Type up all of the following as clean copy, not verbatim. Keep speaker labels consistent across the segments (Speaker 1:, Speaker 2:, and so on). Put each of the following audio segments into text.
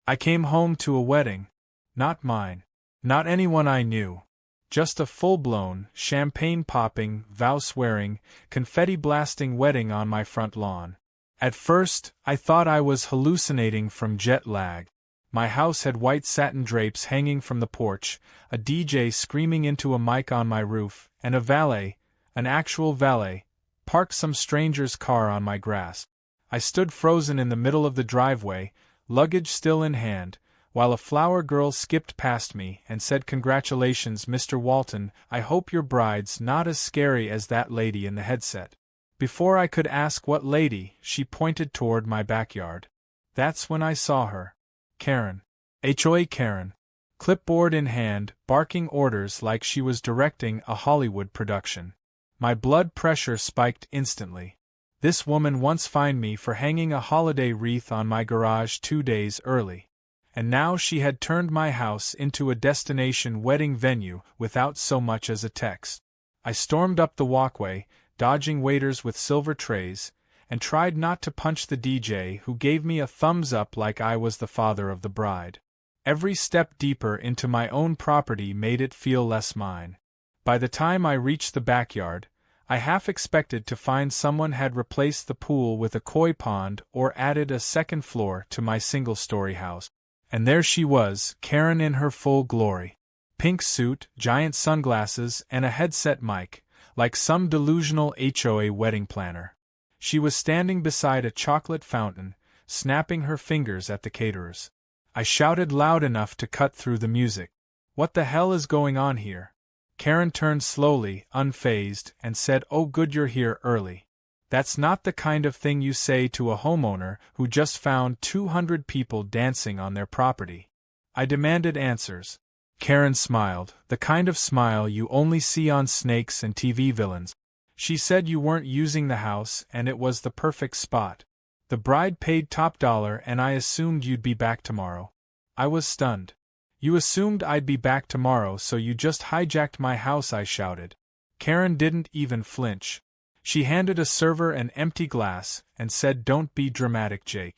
Speaker 1: I came home to a wedding. Not mine. Not anyone I knew. Just a full-blown, champagne-popping, vow-swearing, confetti-blasting wedding on my front lawn. At first, I thought I was hallucinating from jet lag. My house had white satin drapes hanging from the porch, a DJ screaming into a mic on my roof, and a valet, an actual valet, parked some stranger's car on my grass. I stood frozen in the middle of the driveway, luggage still in hand, while a flower girl skipped past me and said, "Congratulations, Mr. Walton, I hope your bride's not as scary as that lady in the headset." Before I could ask what lady, she pointed toward my backyard. That's when I saw her. Karen. HOA Karen. Clipboard in hand, barking orders like she was directing a Hollywood production. My blood pressure spiked instantly. This woman once fined me for hanging a holiday wreath on my garage 2 days early. And now she had turned my house into a destination wedding venue without so much as a text. I stormed up the walkway, dodging waiters with silver trays, and tried not to punch the DJ who gave me a thumbs up like I was the father of the bride. Every step deeper into my own property made it feel less mine. By the time I reached the backyard, I half expected to find someone had replaced the pool with a koi pond or added a second floor to my single-story house. And there she was, Karen in her full glory. Pink suit, giant sunglasses, and a headset mic, like some delusional HOA wedding planner. She was standing beside a chocolate fountain, snapping her fingers at the caterers. I shouted loud enough to cut through the music. "What the hell is going on here?" Karen turned slowly, unfazed, and said, "Oh good, you're here early. That's not the kind of thing you say to a homeowner who just found 200 people dancing on their property." I demanded answers. Karen smiled, the kind of smile you only see on snakes and TV villains. She said you weren't using the house and it was the perfect spot. The bride paid top dollar and I assumed you'd be back tomorrow. I was stunned. "You assumed I'd be back tomorrow, so you just hijacked my house," I shouted. Karen didn't even flinch. She handed a server an empty glass and said, "Don't be dramatic, Jake.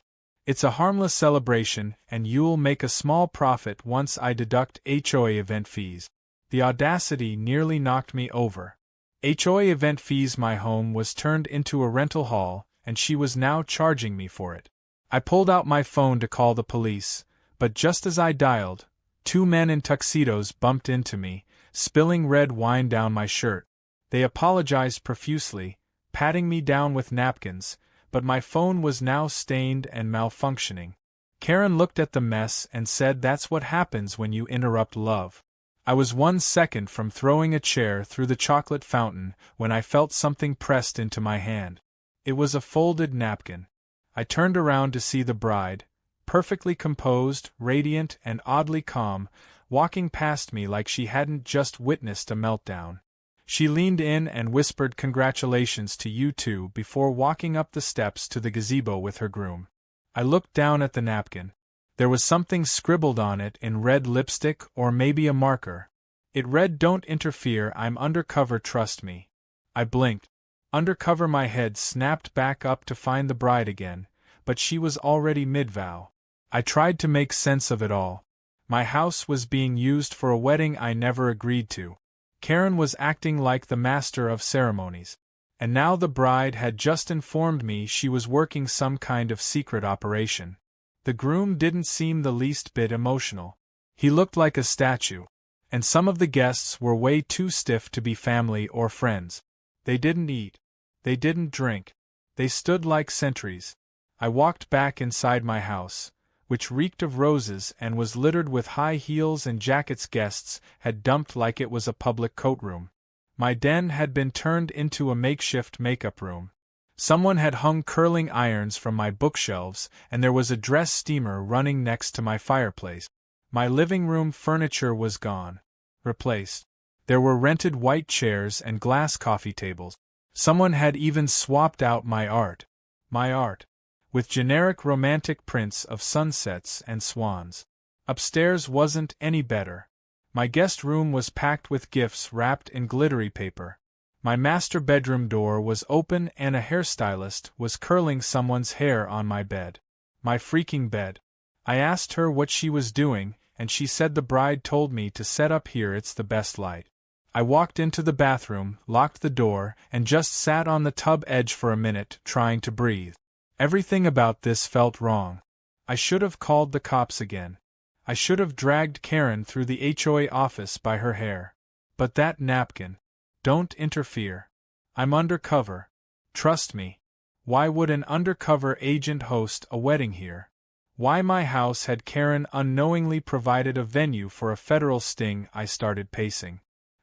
Speaker 1: It's a harmless celebration and you'll make a small profit once I deduct HOA event fees." The audacity nearly knocked me over. HOA event fees. My home was turned into a rental hall, and she was now charging me for it. I pulled out my phone to call the police, but just as I dialed, 2 men in tuxedos bumped into me, spilling red wine down my shirt. They apologized profusely, patting me down with napkins, but my phone was now stained and malfunctioning. Karen looked at the mess and said, "That's what happens when you interrupt love." I was 1 second from throwing a chair through the chocolate fountain when I felt something pressed into my hand. It was a folded napkin. I turned around to see the bride, perfectly composed, radiant, and oddly calm, walking past me like she hadn't just witnessed a meltdown. She leaned in and whispered, "Congratulations to you two," before walking up the steps to the gazebo with her groom. I looked down at the napkin. There was something scribbled on it in red lipstick or maybe a marker. It read, "Don't interfere, I'm undercover, trust me." I blinked. Undercover. My head snapped back up to find the bride again, but she was already mid-vow. I tried to make sense of it all. My house was being used for a wedding I never agreed to. Karen was acting like the master of ceremonies. And now the bride had just informed me she was working some kind of secret operation. The groom didn't seem the least bit emotional. He looked like a statue. And some of the guests were way too stiff to be family or friends. They didn't eat. They didn't drink. They stood like sentries. I walked back inside my house, which reeked of roses and was littered with high heels and jackets guests had dumped like it was a public coatroom. My den had been turned into a makeshift makeup room. Someone had hung curling irons from my bookshelves, and there was a dress steamer running next to my fireplace. My living room furniture was gone. Replaced. There were rented white chairs and glass coffee tables. Someone had even swapped out my art. My art. With generic romantic prints of sunsets and swans. Upstairs wasn't any better. My guest room was packed with gifts wrapped in glittery paper. My master bedroom door was open and a hairstylist was curling someone's hair on my bed. My freaking bed. I asked her what she was doing, and she said the bride told me to set up here, it's the best light. I walked into the bathroom, locked the door, and just sat on the tub edge for a minute, trying to breathe. Everything about this felt wrong. I should have called the cops again. I should have dragged Karen through the HOA office by her hair. But that napkin. Don't interfere. I'm undercover. Trust me. Why would an undercover agent host a wedding here? Why my house had Karen unknowingly provided a venue for a federal sting? I started pacing.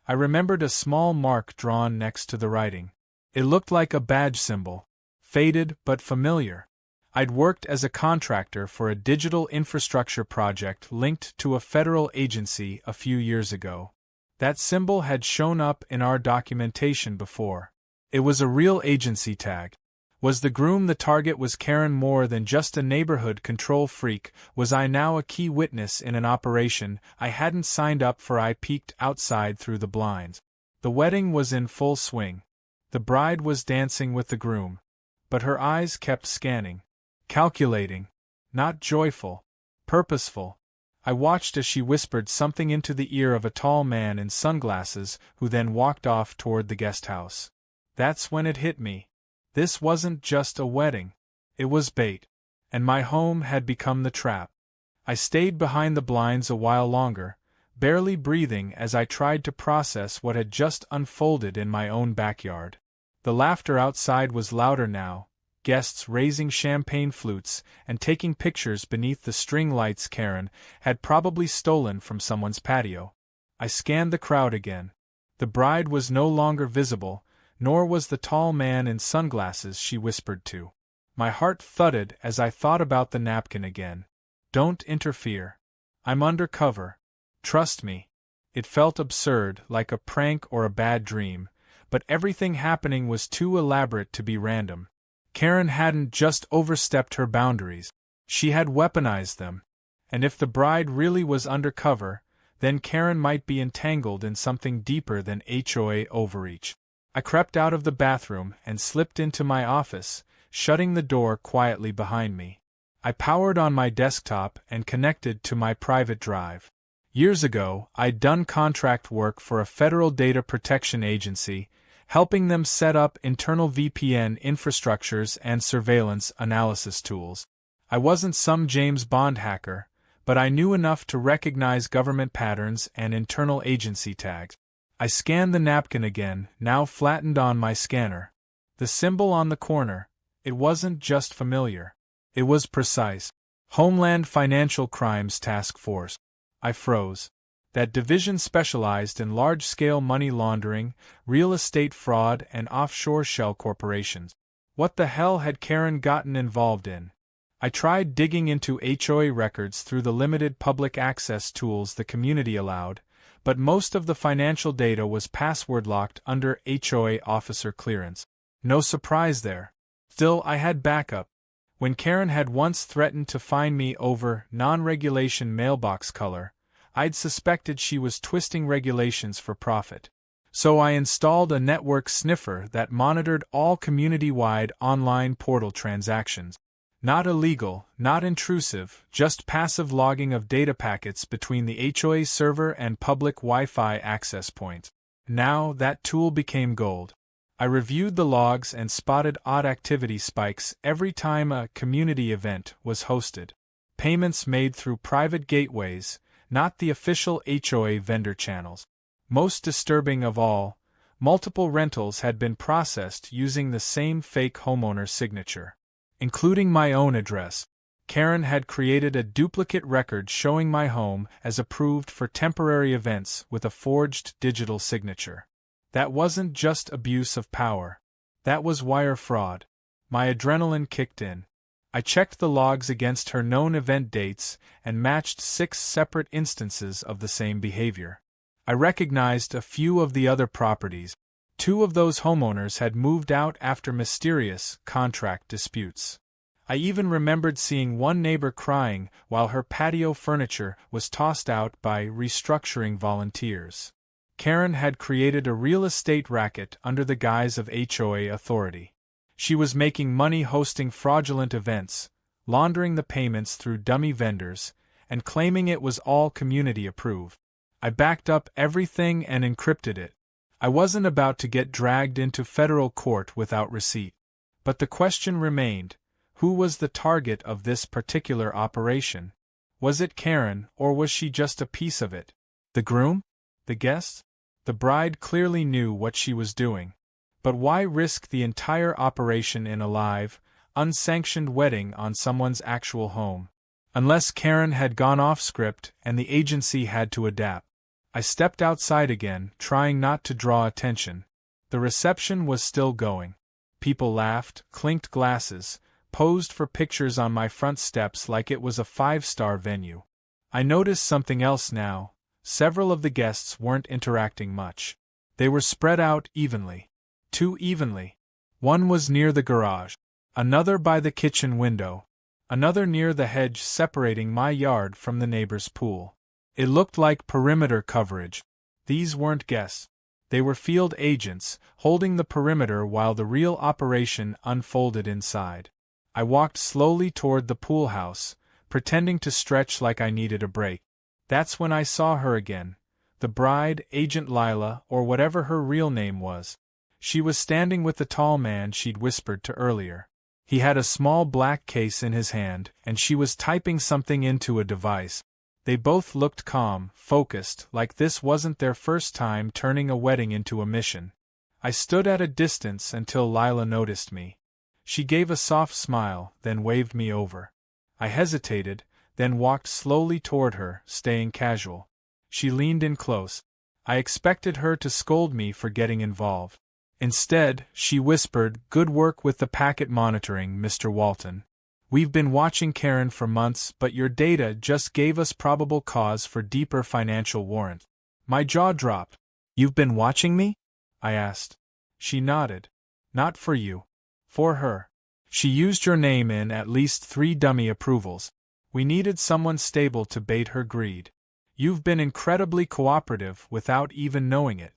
Speaker 1: I remembered a small mark drawn next to the writing. It looked like a badge symbol. Faded but familiar. I'd worked as a contractor for a digital infrastructure project linked to a federal agency a few years ago. That symbol had shown up in our documentation before. It was a real agency tag. Was the groom the target? Was Karen more than just a neighborhood control freak? Was I now a key witness in an operation I hadn't signed up for? I peeked outside through the blinds. The wedding was in full swing. The bride was dancing with the groom. But her eyes kept scanning. Calculating. Not joyful. Purposeful. I watched as she whispered something into the ear of a tall man in sunglasses who then walked off toward the guest house. That's when it hit me. This wasn't just a wedding. It was bait. And my home had become the trap. I stayed behind the blinds a while longer, barely breathing as I tried to process what had just unfolded in my own backyard. The laughter outside was louder now, guests raising champagne flutes and taking pictures beneath the string lights Karen had probably stolen from someone's patio. I scanned the crowd again. The bride was no longer visible, nor was the tall man in sunglasses she whispered to. My heart thudded as I thought about the napkin again. Don't interfere. I'm undercover. Trust me. It felt absurd, like a prank or a bad dream, but everything happening was too elaborate to be random. Karen hadn't just overstepped her boundaries. She had weaponized them. And if the bride really was undercover, then Karen might be entangled in something deeper than HOA overreach. I crept out of the bathroom and slipped into my office, shutting the door quietly behind me. I powered on my desktop and connected to my private drive. Years ago, I'd done contract work for a federal data protection agency, helping them set up internal VPN infrastructures and surveillance analysis tools. I wasn't some James Bond hacker, but I knew enough to recognize government patterns and internal agency tags. I scanned the napkin again, now flattened on my scanner. The symbol on the corner, it wasn't just familiar. It was precise. Homeland Financial Crimes Task Force. I froze. That division specialized in large-scale money laundering, real estate fraud, and offshore shell corporations. What the hell had Karen gotten involved in? I tried digging into HOA records through the limited public access tools the community allowed, but most of the financial data was password-locked under HOA officer clearance. No surprise there. Still, I had backup. When Karen had once threatened to fine me over non-regulation mailbox color, I'd suspected she was twisting regulations for profit. So I installed a network sniffer that monitored all community-wide online portal transactions. Not illegal, not intrusive, just passive logging of data packets between the HOA server and public Wi-Fi access points. Now that tool became gold. I reviewed the logs and spotted odd activity spikes every time a community event was hosted. Payments made through private gateways, not the official HOA vendor channels. Most disturbing of all, multiple rentals had been processed using the same fake homeowner signature. Including my own address. Karen had created a duplicate record showing my home as approved for temporary events with a forged digital signature. That wasn't just abuse of power. That was wire fraud. My adrenaline kicked in. I checked the logs against her known event dates and matched 6 separate instances of the same behavior. I recognized a few of the other properties. 2 of those homeowners had moved out after mysterious contract disputes. I even remembered seeing one neighbor crying while her patio furniture was tossed out by restructuring volunteers. Karen had created a real estate racket under the guise of HOA authority. She was making money hosting fraudulent events, laundering the payments through dummy vendors, and claiming it was all community approved. I backed up everything and encrypted it. I wasn't about to get dragged into federal court without receipt. But the question remained, who was the target of this particular operation? Was it Karen, or was she just a piece of it? The groom? The guests? The bride clearly knew what she was doing. But why risk the entire operation in a live, unsanctioned wedding on someone's actual home? Unless Karen had gone off script and the agency had to adapt. I stepped outside again, trying not to draw attention. The reception was still going. People laughed, clinked glasses, posed for pictures on my front steps like it was a five-star venue. I noticed something else now. Several of the guests weren't interacting much. They were spread out evenly. Too evenly. One was near the garage, another by the kitchen window, another near the hedge separating my yard from the neighbor's pool. It looked like perimeter coverage. These weren't guests. They were field agents, holding the perimeter while the real operation unfolded inside. I walked slowly toward the pool house, pretending to stretch like I needed a break. That's when I saw her again, the bride, Agent Lila, or whatever her real name was. She was standing with the tall man she'd whispered to earlier. He had a small black case in his hand, and she was typing something into a device. They both looked calm, focused, like this wasn't their first time turning a wedding into a mission. I stood at a distance until Lila noticed me. She gave a soft smile, then waved me over. I hesitated, then walked slowly toward her, staying casual. She leaned in close. I expected her to scold me for getting involved. Instead, she whispered, "Good work with the packet monitoring, Mr. Walton. We've been watching Karen for months, but your data just gave us probable cause for deeper financial warrant." My jaw dropped. "You've been watching me?" I asked. She nodded. "Not for you. For her. She used your name in at least 3 dummy approvals. We needed someone stable to bait her greed. You've been incredibly cooperative without even knowing it."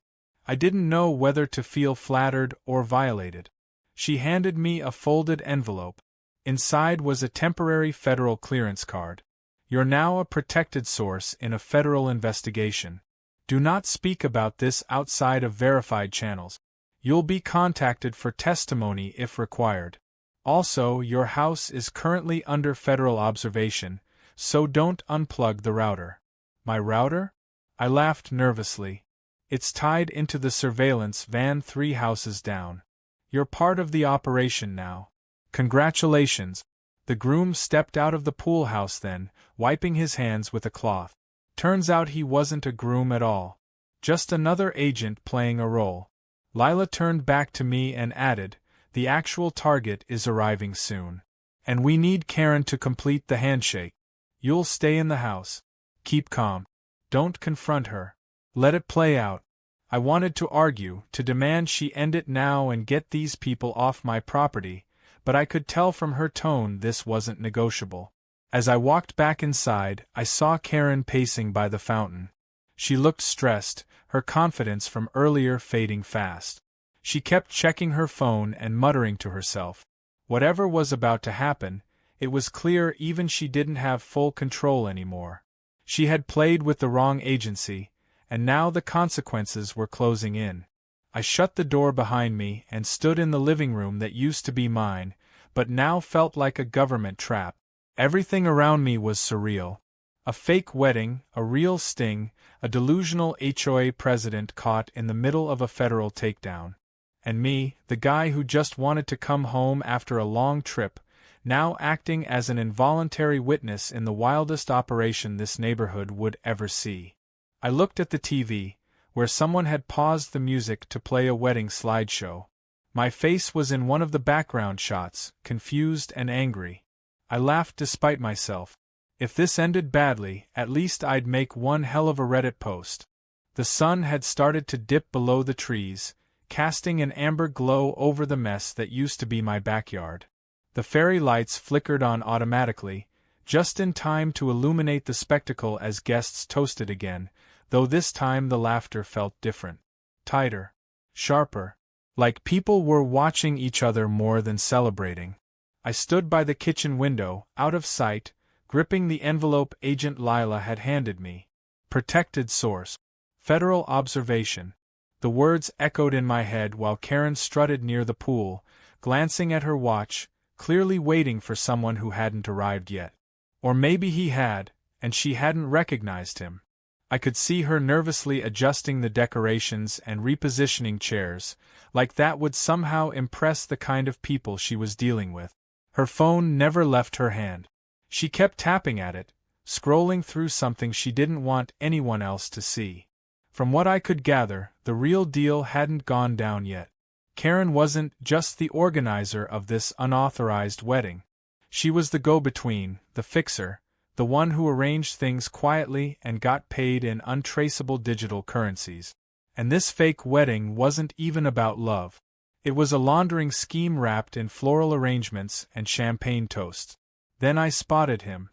Speaker 1: I didn't know whether to feel flattered or violated. She handed me a folded envelope. Inside was a temporary federal clearance card. "You're now a protected source in a federal investigation. Do not speak about this outside of verified channels. You'll be contacted for testimony if required. Also, your house is currently under federal observation, so don't unplug the router." My router? I laughed nervously. "It's tied into the surveillance van 3 houses down. You're part of the operation now. Congratulations." The groom stepped out of the pool house then, wiping his hands with a cloth. Turns out he wasn't a groom at all. Just another agent playing a role. Lila turned back to me and added, "The actual target is arriving soon. And we need Karen to complete the handshake. You'll stay in the house. Keep calm. Don't confront her. Let it play out." I wanted to argue, to demand she end it now and get these people off my property, but I could tell from her tone this wasn't negotiable. As I walked back inside, I saw Karen pacing by the fountain. She looked stressed, her confidence from earlier fading fast. She kept checking her phone and muttering to herself. Whatever was about to happen, it was clear even she didn't have full control anymore. She had played with the wrong agency, and now the consequences were closing in. I shut the door behind me and stood in the living room that used to be mine, but now felt like a government trap. Everything around me was surreal. A fake wedding, a real sting, a delusional HOA president caught in the middle of a federal takedown. And me, the guy who just wanted to come home after a long trip, now acting as an involuntary witness in the wildest operation this neighborhood would ever see. I looked at the TV, where someone had paused the music to play a wedding slideshow. My face was in one of the background shots, confused and angry. I laughed despite myself. If this ended badly, at least I'd make one hell of a Reddit post. The sun had started to dip below the trees, casting an amber glow over the mess that used to be my backyard. The fairy lights flickered on automatically, just in time to illuminate the spectacle as guests toasted again, though this time the laughter felt different. Tighter. Sharper. Like people were watching each other more than celebrating. I stood by the kitchen window, out of sight, gripping the envelope Agent Lila had handed me. Protected source. Federal observation. The words echoed in my head while Karen strutted near the pool, glancing at her watch, clearly waiting for someone who hadn't arrived yet. Or maybe he had, and she hadn't recognized him. I could see her nervously adjusting the decorations and repositioning chairs, like that would somehow impress the kind of people she was dealing with. Her phone never left her hand. She kept tapping at it, scrolling through something she didn't want anyone else to see. From what I could gather, the real deal hadn't gone down yet. Karen wasn't just the organizer of this unauthorized wedding. She was the go-between, the fixer, the one who arranged things quietly and got paid in untraceable digital currencies. And this fake wedding wasn't even about love. It was a laundering scheme wrapped in floral arrangements and champagne toasts. Then I spotted him.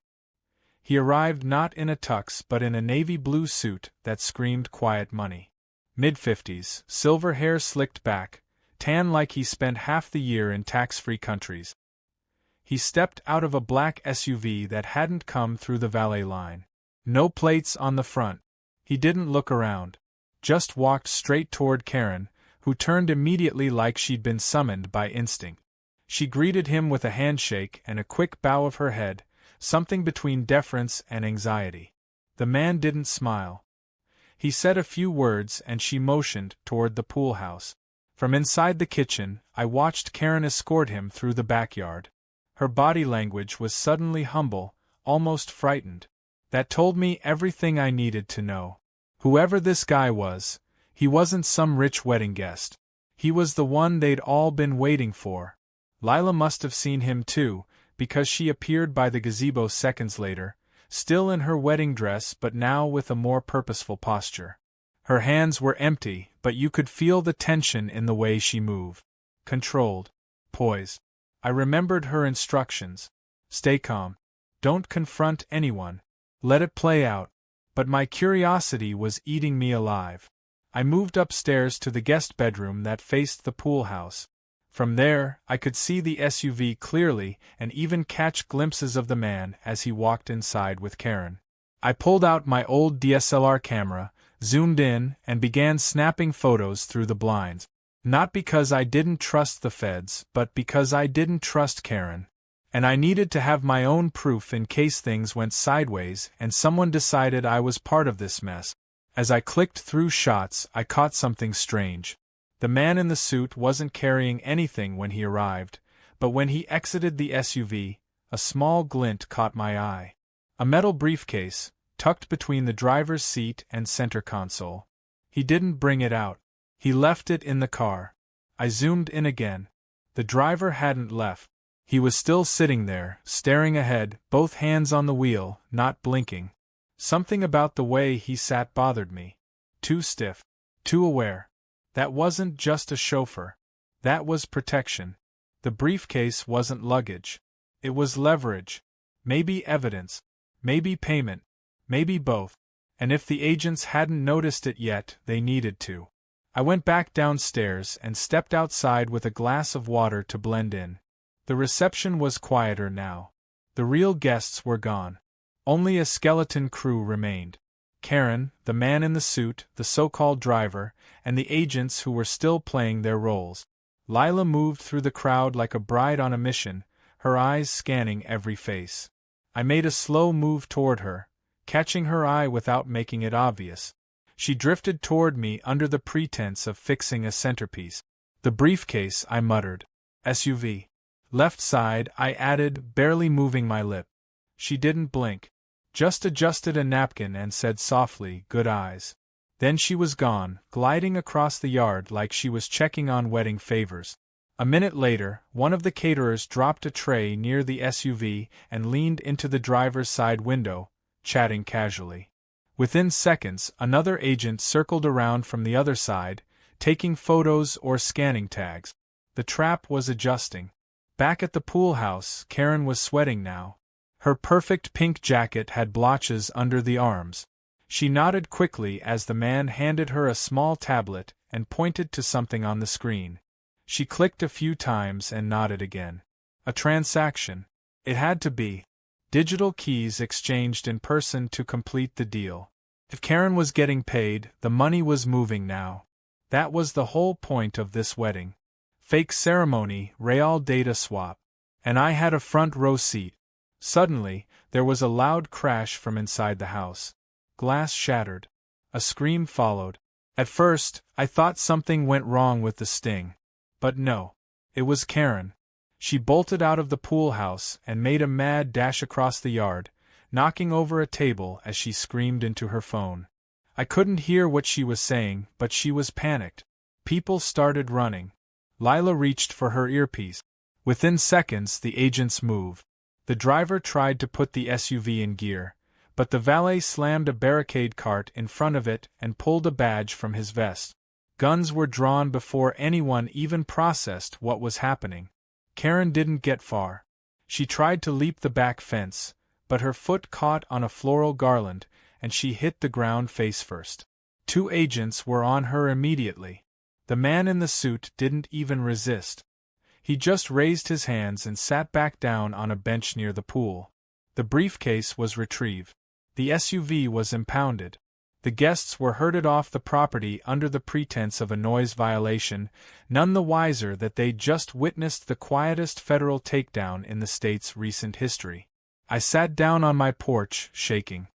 Speaker 1: He arrived not in a tux but in a navy blue suit that screamed quiet money. Mid-50s, silver hair slicked back, tan like he spent half the year in tax-free countries. He stepped out of a black SUV that hadn't come through the valet line. No plates on the front. He didn't look around. Just walked straight toward Karen, who turned immediately like she'd been summoned by instinct. She greeted him with a handshake and a quick bow of her head, something between deference and anxiety. The man didn't smile. He said a few words and she motioned toward the pool house. From inside the kitchen, I watched Karen escort him through the backyard. Her body language was suddenly humble, almost frightened. That told me everything I needed to know. Whoever this guy was, he wasn't some rich wedding guest. He was the one they'd all been waiting for. Lila must have seen him too, because she appeared by the gazebo seconds later, still in her wedding dress but now with a more purposeful posture. Her hands were empty, but you could feel the tension in the way she moved. Controlled. Poised. I remembered her instructions. Stay calm. Don't confront anyone. Let it play out. But my curiosity was eating me alive. I moved upstairs to the guest bedroom that faced the pool house. From there, I could see the SUV clearly and even catch glimpses of the man as he walked inside with Karen. I pulled out my old DSLR camera, zoomed in, and began snapping photos through the blinds. Not because I didn't trust the feds, but because I didn't trust Karen. And I needed to have my own proof in case things went sideways and someone decided I was part of this mess. As I clicked through shots, I caught something strange. The man in the suit wasn't carrying anything when he arrived, but when he exited the SUV, a small glint caught my eye. A metal briefcase, tucked between the driver's seat and center console. He didn't bring it out. He left it in the car. I zoomed in again. The driver hadn't left. He was still sitting there, staring ahead, both hands on the wheel, not blinking. Something about the way he sat bothered me. Too stiff. Too aware. That wasn't just a chauffeur. That was protection. The briefcase wasn't luggage. It was leverage. Maybe evidence. Maybe payment. Maybe both. And if the agents hadn't noticed it yet, they needed to. I went back downstairs and stepped outside with a glass of water to blend in. The reception was quieter now. The real guests were gone. Only a skeleton crew remained. Karen, the man in the suit, the so-called driver, and the agents who were still playing their roles. Lila moved through the crowd like a bride on a mission, her eyes scanning every face. I made a slow move toward her, catching her eye without making it obvious. She drifted toward me under the pretense of fixing a centerpiece. The briefcase, I muttered. SUV. Left side, I added, barely moving my lip. She didn't blink. Just adjusted a napkin and said softly, "Good eyes." Then she was gone, gliding across the yard like she was checking on wedding favors. A minute later, one of the caterers dropped a tray near the SUV and leaned into the driver's side window, chatting casually. Within seconds, another agent circled around from the other side, taking photos or scanning tags. The trap was adjusting. Back at the pool house, Karen was sweating now. Her perfect pink jacket had blotches under the arms. She nodded quickly as the man handed her a small tablet and pointed to something on the screen. She clicked a few times and nodded again. A transaction. It had to be. Digital keys exchanged in person to complete the deal. If Karen was getting paid, the money was moving now. That was the whole point of this wedding. Fake ceremony, real data swap. And I had a front row seat. Suddenly, there was a loud crash from inside the house. Glass shattered. A scream followed. At first, I thought something went wrong with the sting. But no. It was Karen. She bolted out of the pool house and made a mad dash across the yard, knocking over a table as she screamed into her phone. I couldn't hear what she was saying, but she was panicked. People started running. Lila reached for her earpiece. Within seconds, the agents moved. The driver tried to put the SUV in gear, but the valet slammed a barricade cart in front of it and pulled a badge from his vest. Guns were drawn before anyone even processed what was happening. Karen didn't get far. She tried to leap the back fence, but her foot caught on a floral garland, and she hit the ground face first. 2 agents were on her immediately. The man in the suit didn't even resist. He just raised his hands and sat back down on a bench near the pool. The briefcase was retrieved. The SUV was impounded. The guests were herded off the property under the pretense of a noise violation, none the wiser that they'd just witnessed the quietest federal takedown in the state's recent history. I sat down on my porch, shaking.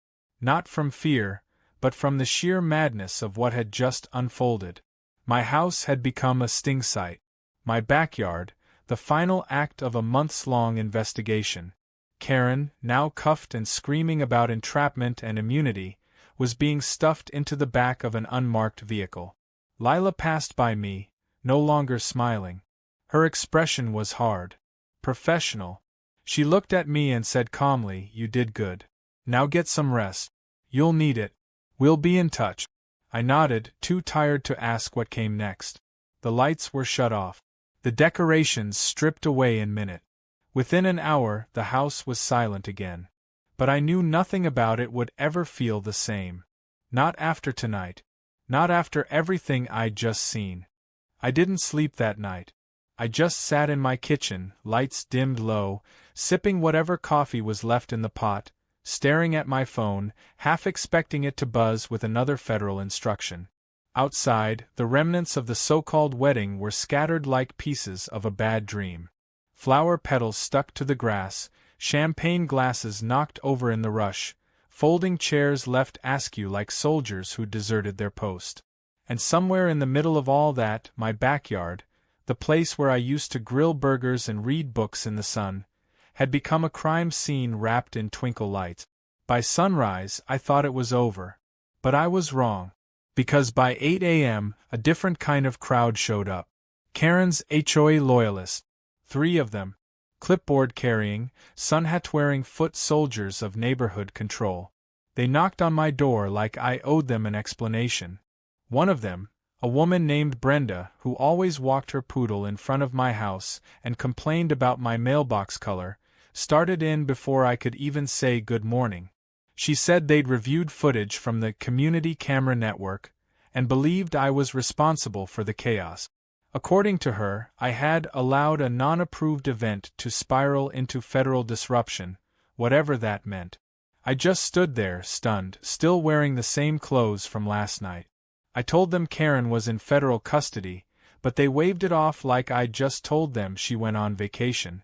Speaker 1: Not from fear, but from the sheer madness of what had just unfolded. My house had become a sting site. My backyard, the final act of a months-long investigation. Karen, now cuffed and screaming about entrapment and immunity, was being stuffed into the back of an unmarked vehicle. Lila passed by me, no longer smiling. Her expression was hard. Professional. She looked at me and said calmly, "You did good. Now get some rest. You'll need it. We'll be in touch." I nodded, too tired to ask what came next. The lights were shut off. The decorations stripped away in a minute. Within an hour, the house was silent again. But I knew nothing about it would ever feel the same. Not after tonight. Not after everything I'd just seen. I didn't sleep that night. I just sat in my kitchen, lights dimmed low, sipping whatever coffee was left in the pot, staring at my phone, half expecting it to buzz with another federal instruction. Outside, the remnants of the so-called wedding were scattered like pieces of a bad dream. Flower petals stuck to the grass, champagne glasses knocked over in the rush, folding chairs left askew like soldiers who deserted their post. And somewhere in the middle of all that, my backyard, the place where I used to grill burgers and read books in the sun, had become a crime scene wrapped in twinkle lights. By sunrise, I thought it was over. But I was wrong. Because by 8 a.m., a different kind of crowd showed up. Karen's HOA loyalists. 3 of them. Clipboard-carrying, sun-hat-wearing foot soldiers of neighborhood control. They knocked on my door like I owed them an explanation. One of them, a woman named Brenda, who always walked her poodle in front of my house and complained about my mailbox color, started in before I could even say good morning. She said they'd reviewed footage from the community camera network and believed I was responsible for the chaos. According to her, I had allowed a non-approved event to spiral into federal disruption, whatever that meant. I just stood there, stunned, still wearing the same clothes from last night. I told them Karen was in federal custody, but they waved it off like I'd just told them she went on vacation.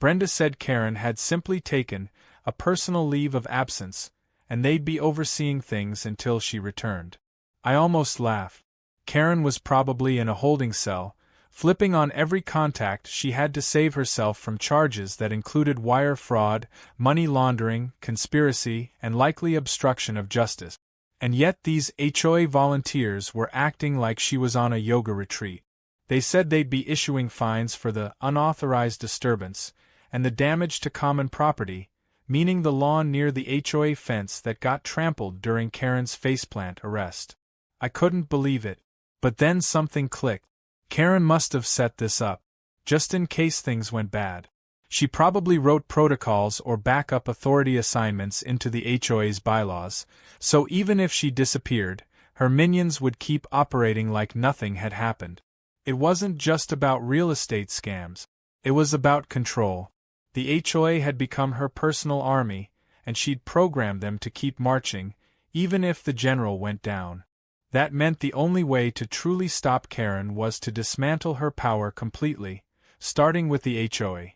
Speaker 1: Brenda said Karen had simply taken a personal leave of absence, and they'd be overseeing things until she returned. I almost laughed. Karen was probably in a holding cell, flipping on every contact she had to save herself from charges that included wire fraud, money laundering, conspiracy, and likely obstruction of justice. And yet these HOA volunteers were acting like she was on a yoga retreat. They said they'd be issuing fines for the unauthorized disturbance and the damage to common property, meaning the lawn near the HOA fence that got trampled during Karen's faceplant arrest. I couldn't believe it. But then something clicked. Karen must have set this up, just in case things went bad. She probably wrote protocols or backup authority assignments into the HOA's bylaws, so even if she disappeared, her minions would keep operating like nothing had happened. It wasn't just about real estate scams. It was about control. The HOA had become her personal army, and she'd programmed them to keep marching, even if the general went down. That meant the only way to truly stop Karen was to dismantle her power completely, starting with the HOA.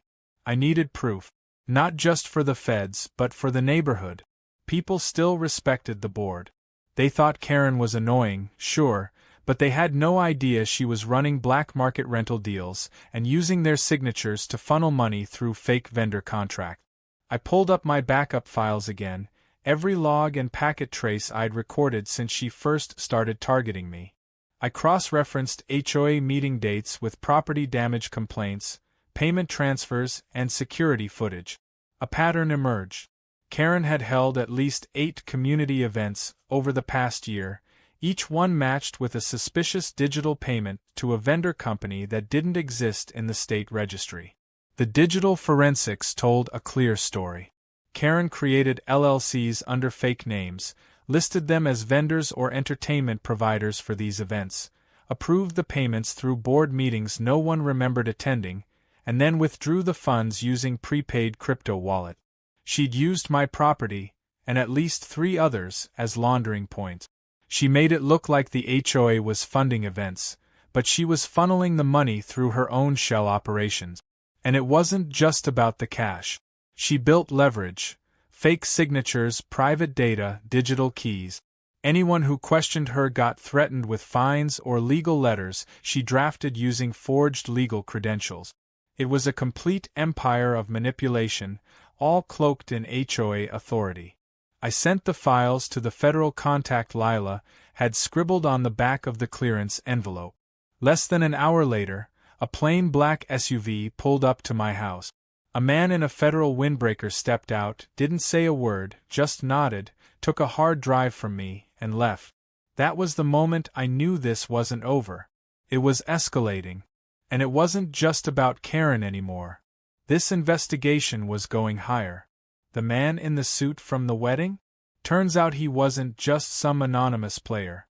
Speaker 1: I needed proof. Not just for the feds, but for the neighborhood. People still respected the board. They thought Karen was annoying, sure, but they had no idea she was running black market rental deals and using their signatures to funnel money through fake vendor contracts. I pulled up my backup files again, every log and packet trace I'd recorded since she first started targeting me. I cross-referenced HOA meeting dates with property damage complaints, payment transfers, and security footage. A pattern emerged. Karen had held at least 8 community events over the past year, each one matched with a suspicious digital payment to a vendor company that didn't exist in the state registry. The digital forensics told a clear story. Karen created LLCs under fake names, listed them as vendors or entertainment providers for these events, approved the payments through board meetings no one remembered attending, and then withdrew the funds using prepaid crypto wallet. She'd used my property, and at least 3 others, as laundering points. She made it look like the HOA was funding events, but she was funneling the money through her own shell operations. And it wasn't just about the cash. She built leverage, fake signatures, private data, digital keys. Anyone who questioned her got threatened with fines or legal letters she drafted using forged legal credentials. It was a complete empire of manipulation, all cloaked in HOA authority. I sent the files to the federal contact Lila had scribbled on the back of the clearance envelope. Less than an hour later, a plain black SUV pulled up to my house. A man in a federal windbreaker stepped out, didn't say a word, just nodded, took a hard drive from me, and left. That was the moment I knew this wasn't over. It was escalating. And it wasn't just about Karen anymore. This investigation was going higher. The man in the suit from the wedding? Turns out he wasn't just some anonymous player.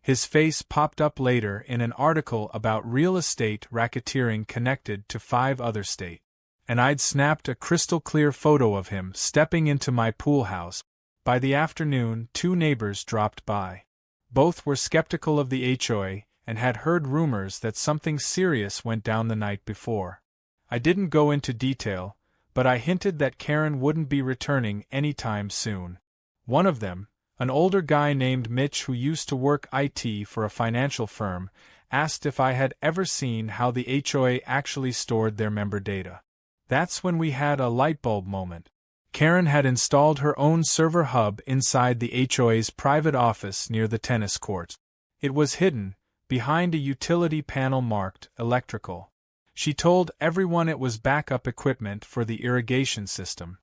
Speaker 1: His face popped up later in an article about real estate racketeering connected to 5 other states. And I'd snapped a crystal-clear photo of him stepping into my pool house. By the afternoon, 2 neighbors dropped by. Both were skeptical of the HOA and had heard rumors that something serious went down the night before. I didn't go into detail, but I hinted that Karen wouldn't be returning anytime soon. One of them, an older guy named Mitch who used to work IT for a financial firm, asked if I had ever seen how the HOA actually stored their member data. That's when we had a lightbulb moment. Karen had installed her own server hub inside the HOA's private office near the tennis court. It was hidden, behind a utility panel marked electrical. She told everyone it was backup equipment for the irrigation system.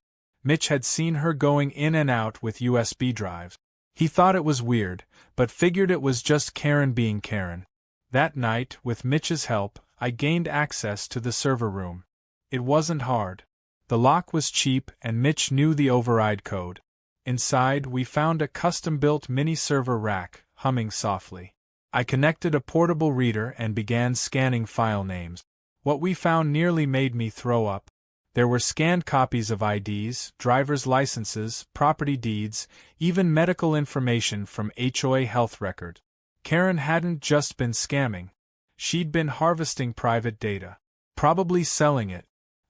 Speaker 1: Mitch had seen her going in and out with USB drives. He thought it was weird, but figured it was just Karen being Karen. That night, with Mitch's help, I gained access to the server room. It wasn't hard. The lock was cheap and Mitch knew the override code. Inside, we found a custom-built mini-server rack, humming softly. I connected a portable reader and began scanning file names. What we found nearly made me throw up. There were scanned copies of IDs, driver's licenses, property deeds, even medical information from HOA health record. Karen hadn't just been scamming. She'd been harvesting private data. Probably selling it.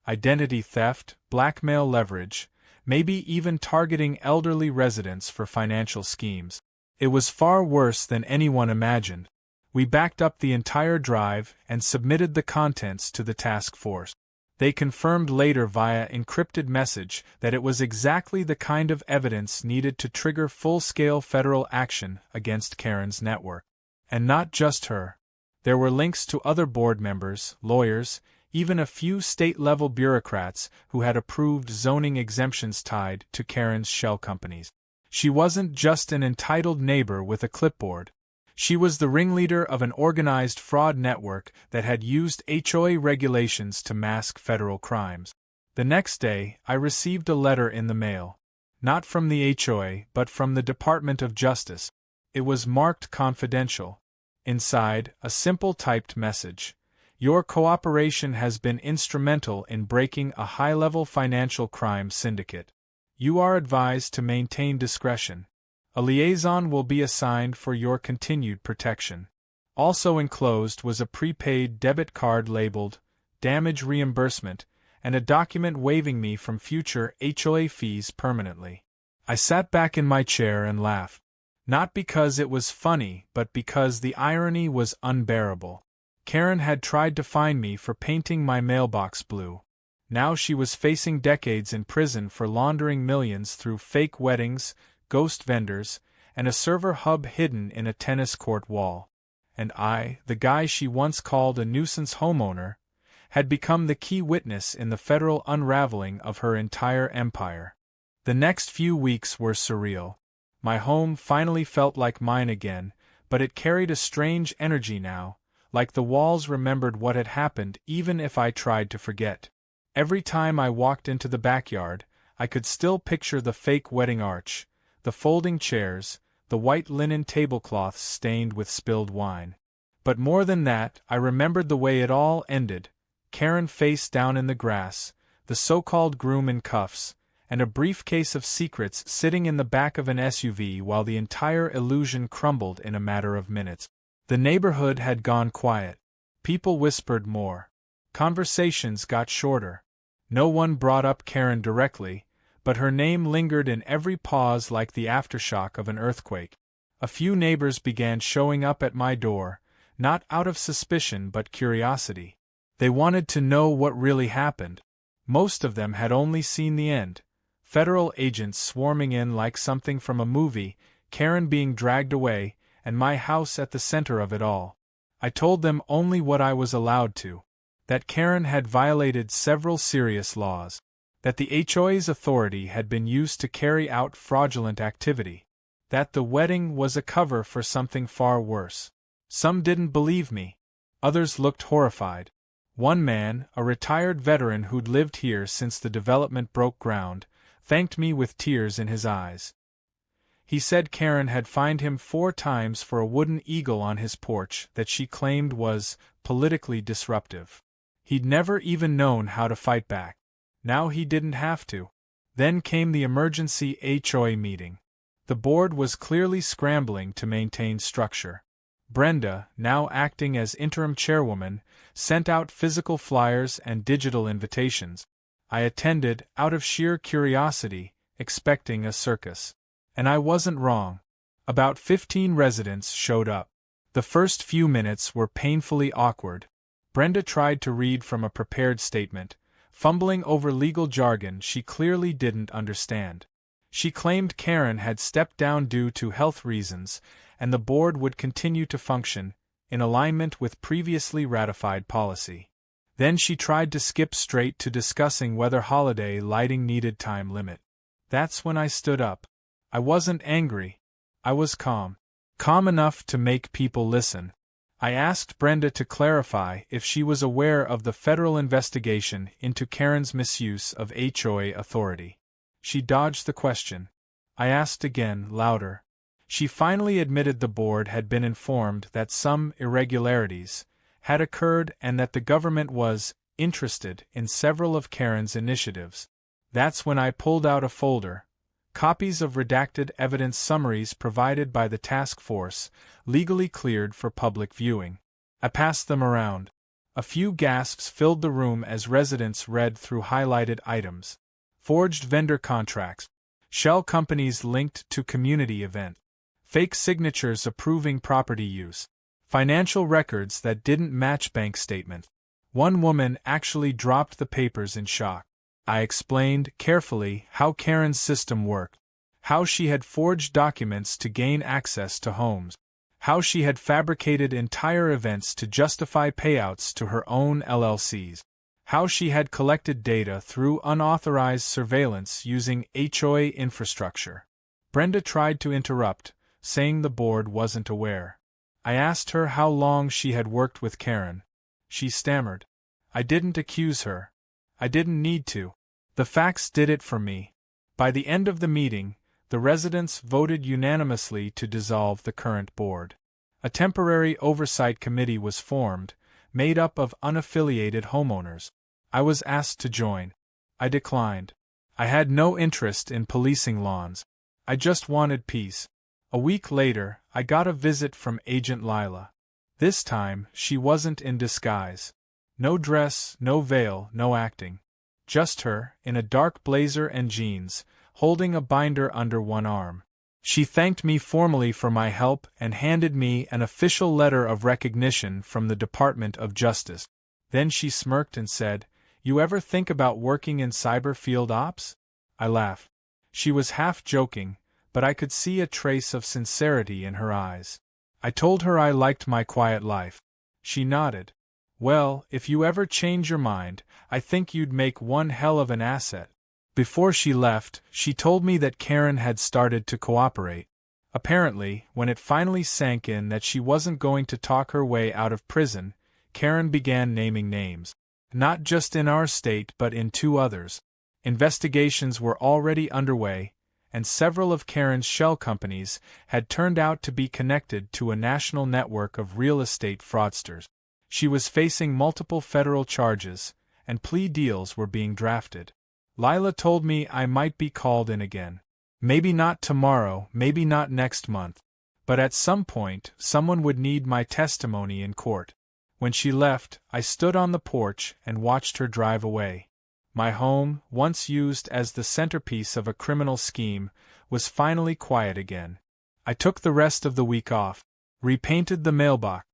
Speaker 1: Identity theft, blackmail leverage, maybe even targeting elderly residents for financial schemes. It was far worse than anyone imagined. We backed up the entire drive and submitted the contents to the task force. They confirmed later via encrypted message that it was exactly the kind of evidence needed to trigger full-scale federal action against Karen's network. And not just her. There were links to other board members, lawyers, even a few state-level bureaucrats who had approved zoning exemptions tied to Karen's shell companies. She wasn't just an entitled neighbor with a clipboard. She was the ringleader of an organized fraud network that had used HOA regulations to mask federal crimes. The next day, I received a letter in the mail. Not from the HOA, but from the Department of Justice. It was marked confidential. Inside, a simple typed message. Your cooperation has been instrumental in breaking a high-level financial crime syndicate. You are advised to maintain discretion. A liaison will be assigned for your continued protection. Also enclosed was a prepaid debit card labeled damage reimbursement and a document waiving me from future HOA fees permanently. I sat back in my chair and laughed. Not because it was funny, but because the irony was unbearable. Karen had tried to find me for painting my mailbox blue. Now she was facing decades in prison for laundering millions through fake weddings, ghost vendors, and a server hub hidden in a tennis court wall. And I, the guy she once called a nuisance homeowner, had become the key witness in the federal unraveling of her entire empire. The next few weeks were surreal. My home finally felt like mine again, but it carried a strange energy now, like the walls remembered what had happened even if I tried to forget. Every time I walked into the backyard, I could still picture the fake wedding arch, the folding chairs, the white linen tablecloths stained with spilled wine. But more than that, I remembered the way it all ended, Karen face down in the grass, the so-called groom in cuffs, and a briefcase of secrets sitting in the back of an SUV while the entire illusion crumbled in a matter of minutes. The neighborhood had gone quiet. People whispered more. Conversations got shorter. No one brought up Karen directly, but her name lingered in every pause like the aftershock of an earthquake. A few neighbors began showing up at my door, not out of suspicion but curiosity. They wanted to know what really happened. Most of them had only seen the end. Federal agents swarming in like something from a movie, Karen being dragged away, and my house at the center of it all. I told them only what I was allowed to. That Karen had violated several serious laws. That the HOA's authority had been used to carry out fraudulent activity. That the wedding was a cover for something far worse. Some didn't believe me. Others looked horrified. One man, a retired veteran who'd lived here since the development broke ground, thanked me with tears in his eyes. He said Karen had fined him 4 times for a wooden eagle on his porch that she claimed was politically disruptive. He'd never even known how to fight back. Now he didn't have to. Then came the emergency HOA meeting. The board was clearly scrambling to maintain structure. Brenda, now acting as interim chairwoman, sent out physical flyers and digital invitations. I attended, out of sheer curiosity, expecting a circus. And I wasn't wrong. About 15 residents showed up. The first few minutes were painfully awkward. Brenda tried to read from a prepared statement, fumbling over legal jargon she clearly didn't understand. She claimed Karen had stepped down due to health reasons, and the board would continue to function, in alignment with previously ratified policy. Then she tried to skip straight to discussing whether holiday lighting needed time limit. That's when I stood up. I wasn't angry. I was calm. Calm enough to make people listen. I asked Brenda to clarify if she was aware of the federal investigation into Karen's misuse of HOA authority. She dodged the question. I asked again, louder. She finally admitted the board had been informed that some irregularities had occurred and that the government was interested in several of Karen's initiatives. That's when I pulled out a folder. Copies of redacted evidence summaries provided by the task force, legally cleared for public viewing. I passed them around. A few gasps filled the room as residents read through highlighted items. Forged vendor contracts. Shell companies linked to community events. Fake signatures approving property use. Financial records that didn't match bank statements. One woman actually dropped the papers in shock. I explained carefully how Karen's system worked, how she had forged documents to gain access to homes, how she had fabricated entire events to justify payouts to her own LLCs, how she had collected data through unauthorized surveillance using HOA infrastructure. Brenda tried to interrupt, saying the board wasn't aware. I asked her how long she had worked with Karen. She stammered. I didn't accuse her. I didn't need to. The facts did it for me. By the end of the meeting, the residents voted unanimously to dissolve the current board. A temporary oversight committee was formed, made up of unaffiliated homeowners. I was asked to join. I declined. I had no interest in policing lawns. I just wanted peace. A week later, I got a visit from Agent Lila. This time, she wasn't in disguise. No dress, no veil, no acting. Just her, in a dark blazer and jeans, holding a binder under one arm. She thanked me formally for my help and handed me an official letter of recognition from the Department of Justice. Then she smirked and said, "You ever think about working in cyber field ops?" I laughed. She was half joking, but I could see a trace of sincerity in her eyes. I told her I liked my quiet life. She nodded. "Well, if you ever change your mind, I think you'd make one hell of an asset." Before she left, she told me that Karen had started to cooperate. Apparently, when it finally sank in that she wasn't going to talk her way out of prison, Karen began naming names. Not just in our state but in 2 others. Investigations were already underway, and several of Karen's shell companies had turned out to be connected to a national network of real estate fraudsters. She was facing multiple federal charges, and plea deals were being drafted. Lila told me I might be called in again. Maybe not tomorrow, maybe not next month. But at some point, someone would need my testimony in court. When she left, I stood on the porch and watched her drive away. My home, once used as the centerpiece of a criminal scheme, was finally quiet again. I took the rest of the week off, repainted the mailbox,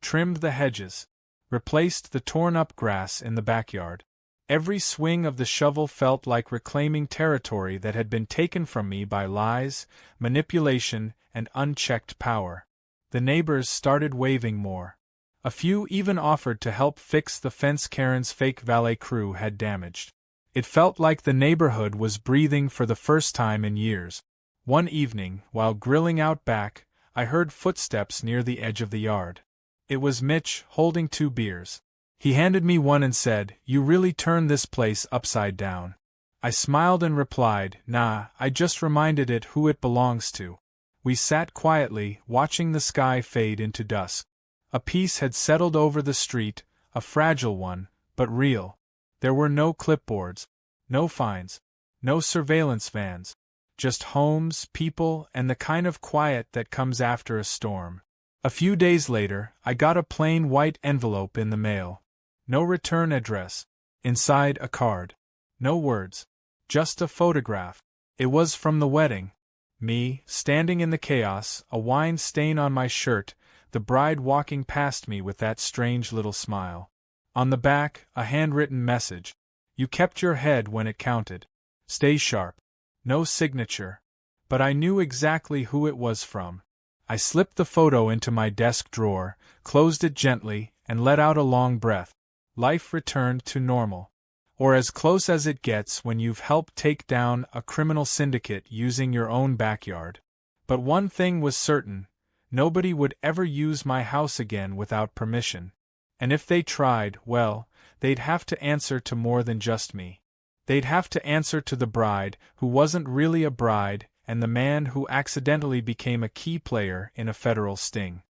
Speaker 1: trimmed the hedges, replaced the torn-up grass in the backyard. Every swing of the shovel felt like reclaiming territory that had been taken from me by lies, manipulation, and unchecked power. The neighbors started waving more. A few even offered to help fix the fence Karen's fake valet crew had damaged. It felt like the neighborhood was breathing for the first time in years. One evening, while grilling out back, I heard footsteps near the edge of the yard. It was Mitch, holding 2 beers. He handed me one and said, "You really turned this place upside down." I smiled and replied, "Nah, I just reminded it who it belongs to." We sat quietly, watching the sky fade into dusk. A peace had settled over the street, a fragile one, but real. There were no clipboards, no fines, no surveillance vans. Just homes, people, and the kind of quiet that comes after a storm. A few days later, I got a plain white envelope in the mail. No return address. Inside, a card. No words. Just a photograph. It was from the wedding. Me, standing in the chaos, a wine stain on my shirt, the bride walking past me with that strange little smile. On the back, a handwritten message. "You kept your head when it counted. Stay sharp." No signature. But I knew exactly who it was from. I slipped the photo into my desk drawer, closed it gently, and let out a long breath. Life returned to normal. Or as close as it gets when you've helped take down a criminal syndicate using your own backyard. But one thing was certain: nobody would ever use my house again without permission. And if they tried, well, they'd have to answer to more than just me. They'd have to answer to the bride, who wasn't really a bride, and the man who accidentally became a key player in a federal sting.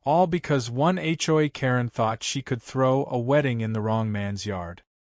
Speaker 1: All because one HOA Karen thought she could throw a wedding in the wrong man's yard.